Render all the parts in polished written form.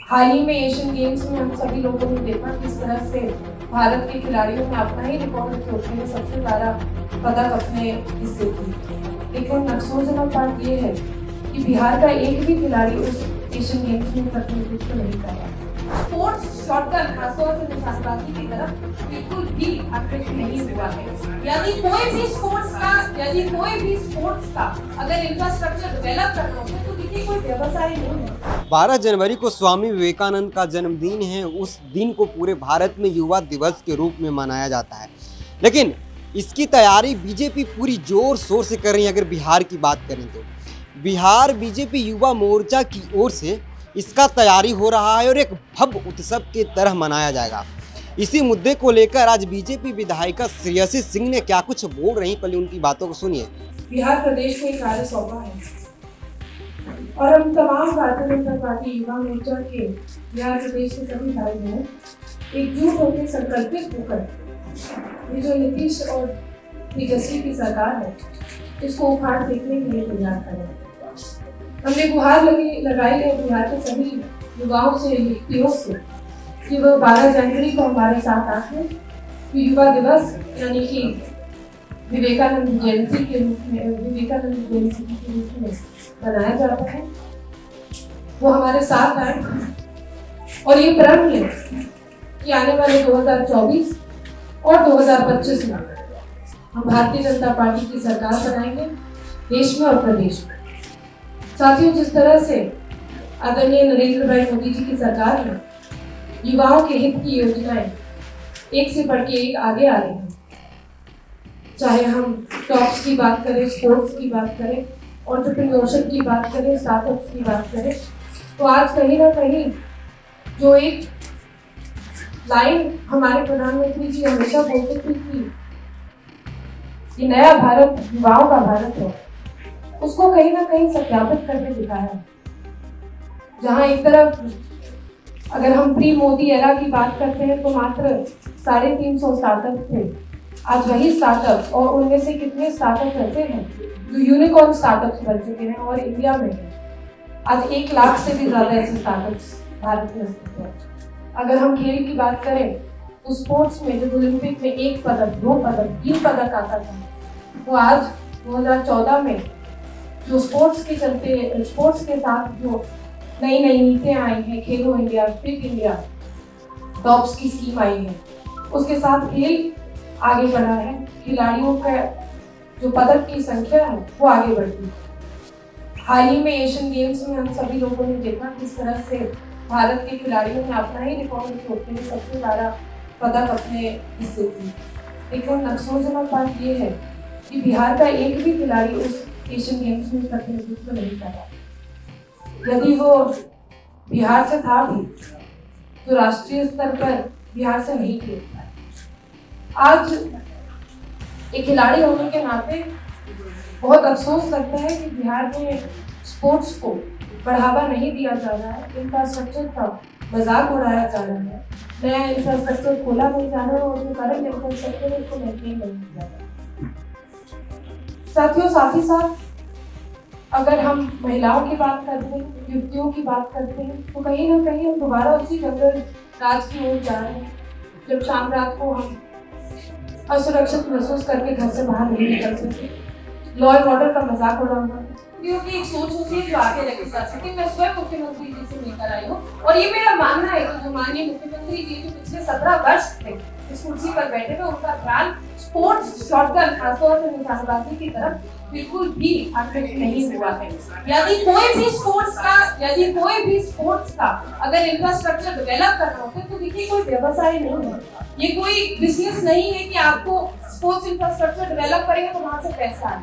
हाल ही में Asian games में हम सभी लोगों ने देखा किस तरह से भारत के खिलाड़ियों ने अपना ही रिकॉर्ड तोड़ने में सबसे ज्यादा पदक अपने हिस्से की। लेकिन अफसोसजनक बात यह है कि बिहार का एक भी खिलाड़ी उस एशियन गेम्स में प्रतिनिधित्व नहीं कर रहा। स्पोर्ट्स शॉटगन खासतौर से निशानेबाजी की तरफ बिल्कुल भी आकर्षित नहीं हुआ है। यदि कोई भी स्पोर्ट्स का अगर इंफ्रास्ट्रक्चर डेवलप करना हो तो देखिए कोई व्यवसाय नहीं है। 12 जनवरी को स्वामी विवेकानंद का जन्मदिन है। उस दिन को पूरे भारत में युवा दिवस के रूप में मनाया जाता है, लेकिन इसकी तैयारी बीजेपी पूरी जोर शोर से कर रही है। अगर बिहार की बात करें तो बिहार बीजेपी युवा मोर्चा की ओर से इसका तैयारी हो रहा है और एक भव्य उत्सव के तरह मनाया जाएगा। इसी मुद्दे को लेकर आज बीजेपी विधायिका श्रेयसी सिंह ने क्या कुछ बोल रही, पहले उनकी बातों को सुनिए। बिहार प्रदेश को एक कार्य सौंपा है और हम तमाम भारतीय जनता पार्टी युवा मोर्चा के बिहार प्रदेश के सभी भाई बहन एकजुट होकर संकल्पित होकर ये जो नीतीश और तेजस्वी की सरकार है इसको उखाड़ फेंकने के लिए तैयार करें। हमने गुहार लगाई है बिहार के सभी युवाओं से, युवतियों से कि वो 12 जनवरी को हमारे साथ आके युवा दिवस यानी कि विवेकानंद जयंती के रूप में बनाया जाता है, वो हमारे साथ आए और ये प्रण है कि आने वाले 2024 और 2025 में हम भारतीय जनता पार्टी की सरकार बनाएंगे देश में और प्रदेश में। साथियों, जिस तरह से आदरणीय नरेंद्र भाई मोदी जी की सरकार में युवाओं के हित की योजनाएं एक से बढ़ के एक आगे आ रही हैं, चाहे हम टॉप्स की बात करें, स्पोर्ट्स की बात करें, एंटरप्रेन्योरशिप की बात करें, स्टार्टअप्स की बात करें, तो आज कहीं ना कहीं जो एक लाइन हमारे प्रधानमंत्री जी हमेशा बोलते थे कि ये नया भारत युवाओं का भारत है, उसको कहीं ना कहीं सत्यापित करके दिखाया। जहां एक तरफ अगर हम प्री मोदी एरा की बात करते हैं तो मात्र 350 स्टार्टअप थे, आज वही स्टार्टअप और उनमें से कितने स्टार्टअप ऐसे हैं जो यूनिकॉर्न स्टार्टअप्स बन चुके हैं और इंडिया में आज 1 लाख से भी ज्यादा ऐसे स्टार्टअप्स भारत में स्थित हैं। अगर हम खेल की बात करें तो स्पोर्ट्स में जब ओलंपिक में 1 पदक, 2 पदक, 3 पदक आता था, तो आज 2014 में जो स्पोर्ट्स के साथ जो नई नीतियां आई हैं, खेलो इंडिया, फिट इंडिया, टॉप्स की स्कीम आई है, उसके साथ खेल आगे बढ़ा है। खिलाड़ियों का जो पदक की संख्या है वो आगे बढ़ी है। हाल ही में एशियन गेम्स में हम सभी लोगों ने देखा किस तरह से भारत के खिलाड़ियों ने अपना ही रिकॉर्ड तोड़ने में सबसे ज्यादा पदक अपने हिस्से की। लेकिन अफसोसजनक बात यह है कि बिहार का एक भी खिलाड़ी उस एशियन गेम्स में प्रतिनिधित्व नहीं कर रहा। यदि वो बिहार से था भी तो राष्ट्रीय स्तर पर बिहार से नहीं खेल पाया। आज एक खिलाड़ी होने के नाते बहुत अफसोस लगता है कि बिहार में स्पोर्ट्स को बढ़ावा नहीं दिया जा रहा है, इंफ्रास्ट्रक्चर का मजाक उड़ाया जा रहा है, नया इंफ्रास्ट्रक्चर खोला नहीं जा रहा है और जो करंट इंफ्रास्ट्रक्चर है उसको मेंटेन नहीं किया जा रहा। साथियों, साथ ही साथ अगर हम महिलाओं की बात करते हैं, युवतियों की बात करते हैं, तो कहीं ना कहीं हम दोबारा उसी जंगल राज की ओर जा रहे हैं, जब शाम रात को हम असुरक्षित महसूस करके घर से बाहर नहीं निकल सकते, लॉ एंड ऑर्डर का मजाक उड़ा हुआ है। क्योंकि एक सोच होती है जो आगे लेके जा सके। मैं स्वयं मुख्यमंत्री जी से लेकर आई हूँ और ये मेरा मानना है कि जो माननीय मुख्यमंत्री जी जो पिछले 17 वर्ष थे इस कुर्सी पर बैठे हुए, उनका ध्यान स्पोर्ट्स शॉटगन खासतौर से निशानेबाजी की तरफ बिल्कुल भी आकर्षित नहीं हुआ है। यदि कोई भी स्पोर्ट्स का अगर इंफ्रास्ट्रक्चर डेवलप करना होता है तो देखिए कोई व्यवसाय नहीं है, ये कोई बिजनेस नहीं है कि आपको स्पोर्ट्स इंफ्रास्ट्रक्चर डेवलप करेंगे तो वहां से पैसा आए।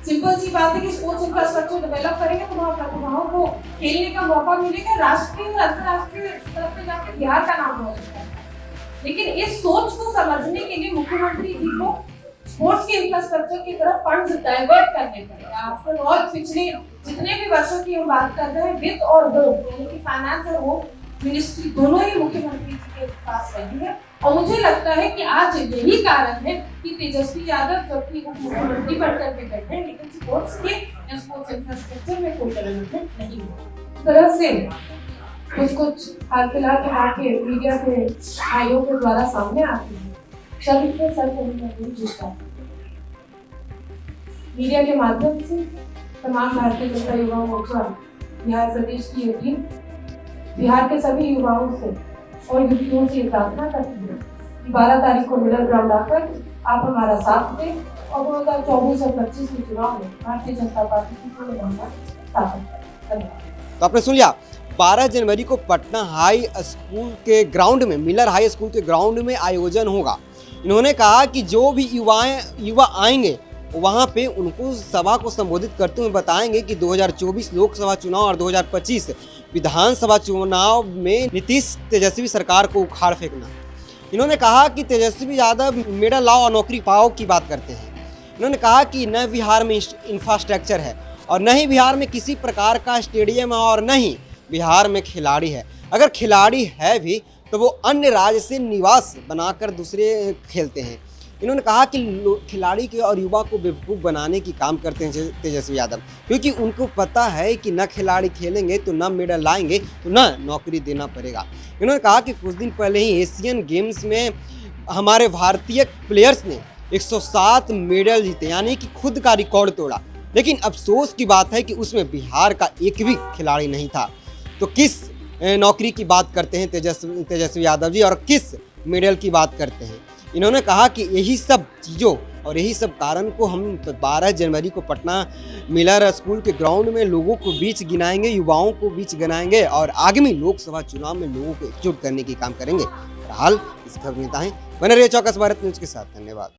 सिंपल सी बात है कि स्पोर्ट्स इंफ्रास्ट्रक्चर डेवलप करेंगे तो वहाँ प्रतिभाओं को खेलने का मौका मिलेगा, राष्ट्रीय और अंतर्राष्ट्रीय स्तर पर जाकर बिहार का नाम हो सकता है। लेकिन इस सोच को समझने के लिए मुख्यमंत्री जी को स्पोर्ट्स के इंफ्रास्ट्रक्चर की तरफ फंड्स डाइवर्ट करने पड़ेगा। आफ्टर ऑल पिछले जितने भी वर्षों की हम बात कर रहे हैं, वित्त और होम यानी कि फाइनेंस और होम मिनिस्ट्री दोनों ही मुख्यमंत्री जी के पास रही है और मुझे लगता है कि आज यही कारण है कि तेजस्वी यादव जबकि वो मुख्यमंत्री बनकर के बैठे हैं लेकिन स्पोर्ट्स के या स्पोर्ट्स इंफ्रास्ट्रक्चर में कोई डेवलपमेंट नहीं हुआ। तरह से कुछ हाल फिलहाल के वाक़े मीडिया के भाइयों के द्वारा सामने आते हैं। शब्द से सर नहीं जुटता। मीडिया के माध्यम से तमाम भारतीय जनता युवा मोर्चा बिहार प्रदेश की ये टीम बिहार के सभी युवाओं से और युवतियों से प्रार्थना करती है कि 12 तारीख को मिडल ग्राउंड आकर आप हमारा साथ दें और 2024 और 25 के चुनाव में भारतीय जनता पार्टी की पूर्ण बहुमत स्थापित करें। धन्यवाद। तो आपने सुन लिया, 12 जनवरी को पटना हाई स्कूल के ग्राउंड में, मिलर हाई स्कूल के ग्राउंड में आयोजन होगा। इन्होंने कहा कि जो भी युवा आएंगे वहाँ पे उनको सभा को संबोधित करते हुए बताएंगे कि 2024 लोकसभा चुनाव और 2025 विधानसभा चुनाव में नीतीश तेजस्वी सरकार को उखाड़ फेंकना। इन्होंने कहा कि तेजस्वी यादव मेडल लाओ और नौकरी पाओ की बात करते हैं। इन्होंने कहा कि न बिहार में इंफ्रास्ट्रक्चर है और न ही बिहार में किसी प्रकार का स्टेडियम है और न ही बिहार में खिलाड़ी है। अगर खिलाड़ी है भी तो वो अन्य राज्य से निवास बनाकर दूसरे खेलते हैं। इन्होंने कहा कि खिलाड़ी के और युवा को बेवकूफ़ बनाने की काम करते हैं तेजस्वी यादव, क्योंकि उनको पता है कि न खिलाड़ी खेलेंगे तो न मेडल लाएंगे तो न नौकरी देना पड़ेगा। इन्होंने कहा कि कुछ दिन पहले ही एशियन गेम्स में हमारे भारतीय प्लेयर्स ने 107 मेडल जीते, यानी कि खुद का रिकॉर्ड तोड़ा। लेकिन अफसोस की बात है कि उसमें बिहार का एक भी खिलाड़ी नहीं था। तो किस नौकरी की बात करते हैं तेजस्वी यादव जी और किस मेडल की बात करते हैं? इन्होंने कहा कि यही सब चीज़ों और यही सब कारण को हम 12 जनवरी को पटना मिलर स्कूल के ग्राउंड में लोगों को बीच गिनाएंगे, युवाओं को बीच गिनाएंगे और आगामी लोकसभा चुनाव में लोगों को एकजुट करने की काम करेंगे। फिलहाल इस खबर में बने रहिए चौकस भारत न्यूज़ के साथ। धन्यवाद।